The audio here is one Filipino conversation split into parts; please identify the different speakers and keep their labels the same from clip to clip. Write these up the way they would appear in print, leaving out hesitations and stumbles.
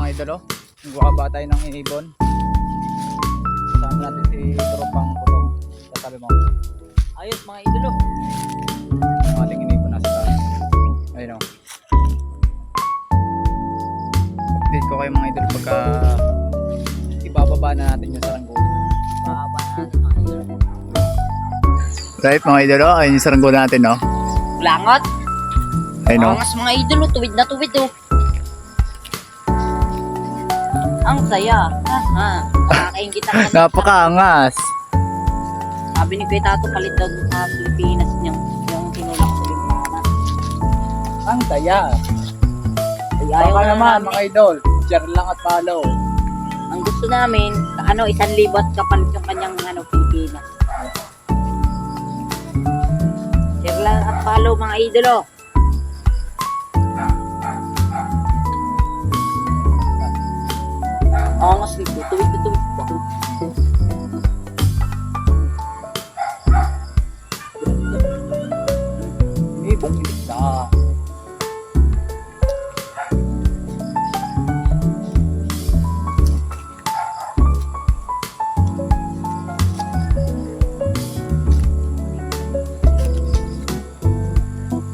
Speaker 1: mga idol, oh. Nagwakaba tayo ng ibon. Kasama natin si Tropang Putong. Sasabi mo.
Speaker 2: Ayos mga idolo.
Speaker 1: Ang ating inibon nasa tayo. Ayun, oh. Update ko kayo mga idol pagka ibababa na natin yung saranggola.
Speaker 2: Bababa na mga idolo.
Speaker 1: Right mga idol, oh. Ayun yung saranggola natin, no?
Speaker 2: Langot.
Speaker 1: Ayun, no?
Speaker 2: Angas mga idolo. Tuwid na tuwid oh. Ang saya. Nakakaingit ang
Speaker 1: Napakaangas.
Speaker 2: Sabi ni Kuya Tato, palit daw sa Pilipinas yung tinulak sa limutan.
Speaker 1: Ang saya.
Speaker 2: Ay,
Speaker 1: Baka
Speaker 2: ayaw na
Speaker 1: naman
Speaker 2: namin.
Speaker 1: mga idol, share lang at follow.
Speaker 2: Ang gusto namin, 1,000 at kapalit yung kanyang Pilipinas. Share lang at follow mga idolo. Angas nito, tuwid na tuwid pa.
Speaker 1: Ibong isda.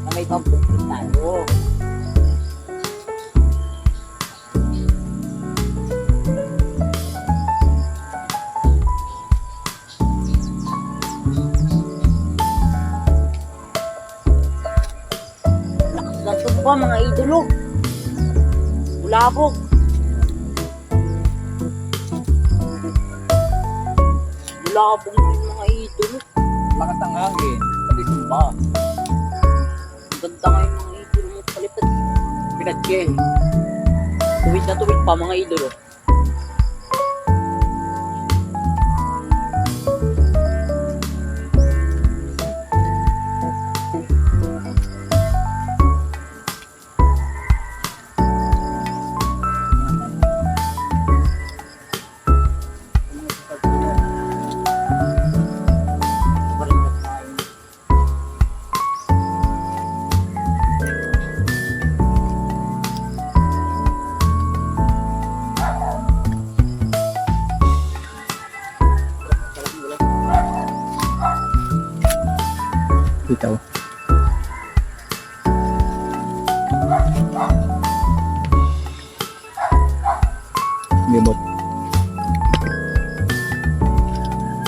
Speaker 2: Na may pampupunta tayo. Lakas ng tumba mga idolo. Bulabog. Bulabog yung mga idolo.
Speaker 1: Lakas ang hangin. Pati sumba.
Speaker 2: Ang ganda nga yung mga idolo mo palipat.
Speaker 1: Pinatke.
Speaker 2: Tuwid na tuwid pa mga idolo.
Speaker 1: Dito. Libot.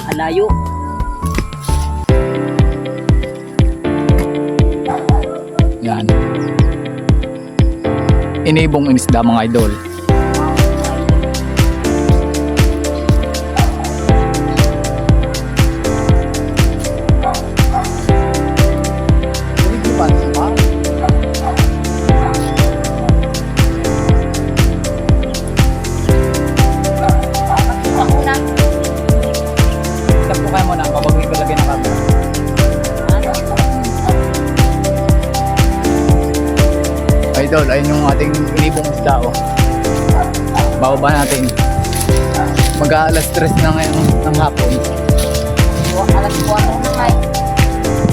Speaker 2: Alayo.
Speaker 1: Yan. Inibong isda mga idol. Stop po kayo muna, mabagay ko lagay ng camera. Idol, ayun yung ating inibong isda, oh. Bababa natin. Mag-aalas 3 na ngayon ng hapon.
Speaker 2: Alas 4 na kayo.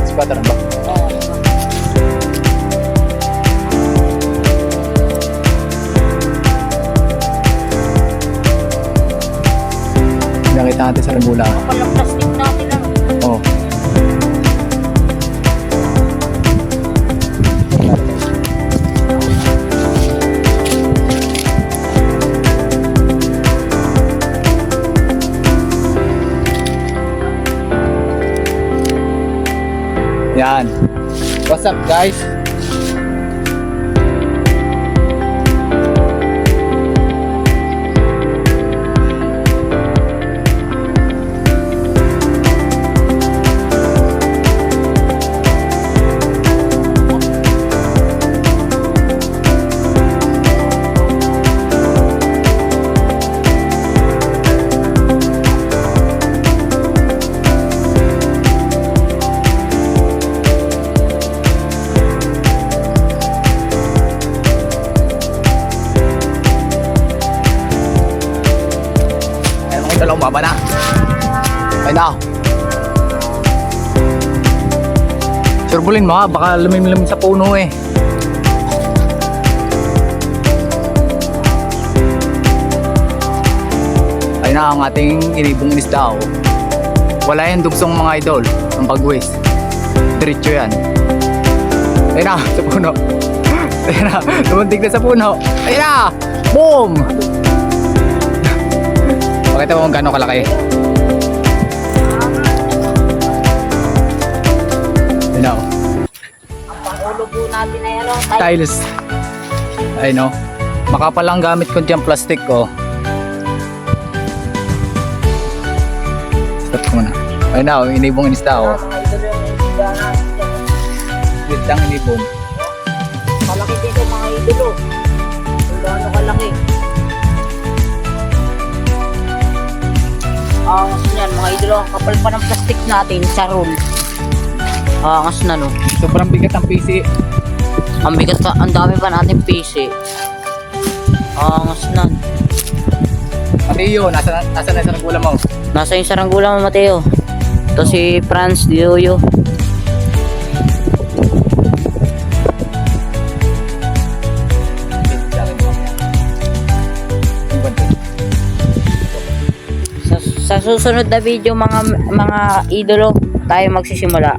Speaker 1: Squatter ba? Nakita natin sa regula.
Speaker 2: Palang plastic natin lang.
Speaker 1: Oh. Yan. What's up guys? Dalaw baba na. Ayun na. Turbulin mo ha, baka lumimlim sa puno eh. Ayun na ang ating inibong isda, oh. Wala yung dugsong mga idol, ang pag-waste. Diretso yan. Ayun na, sa puno. Ayun na, tumuntik na sa puno. Ayun na! Boom! Pakita mo kung gano'ng kalaki. Ayun na, oh.
Speaker 2: Ang pangulo po natin ay ano,
Speaker 1: Tiles. Ayun, no. Makapal lang gamit ko dyan plastic ko. Stop ko muna. Ayun na, oh, inibong inisda, oh.
Speaker 2: mga idol yung isda natin dyan.
Speaker 1: Witang inibong.
Speaker 2: Malaki dito mga idolo. Kung gaano kalaki. Angas niyan mga idolo. Ang kapal pa ng plastic natin sa roll. Angas na no.
Speaker 1: Sobrang bigat ang PC.
Speaker 2: Ang bigat pa, ang dami pa natin PC. Angas na.
Speaker 1: Mateo, nasa na sa nagula mo?
Speaker 2: Nasa yung saranggola mo Mateo. Ito si Franz Dioyo. Sa susunod na video mga idolo tayo magsisimula.